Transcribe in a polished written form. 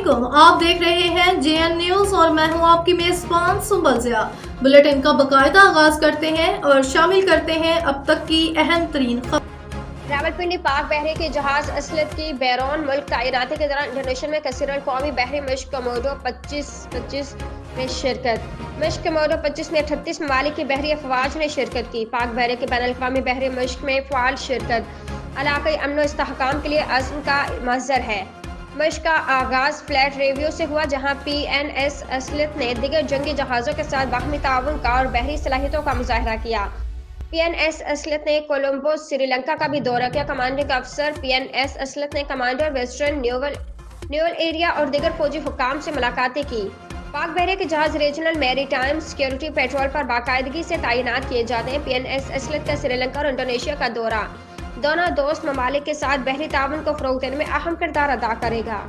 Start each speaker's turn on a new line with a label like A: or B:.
A: अस्सलामुअलैकुम, आप देख रहे हैं JN न्यूज और मैं हूं आपकी मेजबान सुंबल ज़िया। बुलेटिन का बाकायदा आगाज करते हैं और शामिल करते हैं अब तक की अहम तरीन खबर।
B: रावलपिंडी पाक बहरे के जहाज असलत की बैरून मुल्क तैनाती के दौरान इंडोनेशिया में कसरन कौमी बहरी मशक कमोडो 25 में शिरकत। मशक कमोडो 25 में 38 ममालिक की बहरी अफवाज ने शिरकत की। पाक बहरे के बैनुल-अक़वामी बहरी मशक में फ़ाल शिरकत इलाक़ाई अमन व इस्तेहकाम के लिए अज़्म का मज़हर है। मशक का आगाज़ फ्लैट रेवियो से हुआ, जहाँ PNS असलत ने दीगर जंगी जहाज़ों के साथ बाहमी ताउन का और बहरी सलाहियतों का मुज़ाहरा किया। PNS असलत ने कोलंबो श्रीलंका का भी दौरा किया। कमांडिंग अफसर PNS असलत ने कमांडर वेस्टर्न न्यूअल एरिया और दीगर फौजी हुक्काम से मुलाकातें की। पाक बहरे के जहाज रीजनल मैरीटाइम सिक्योरिटी पेट्रोल पर बाकायदगी से तैनात किए जाते हैं। PNS असलत का श्रीलंका और इंडोनेशिया का दौरा दोनों दोस्त ममालिक के साथ बहरी ताउन को फ़रोग़ देने में अहम किरदार अदा करेगा।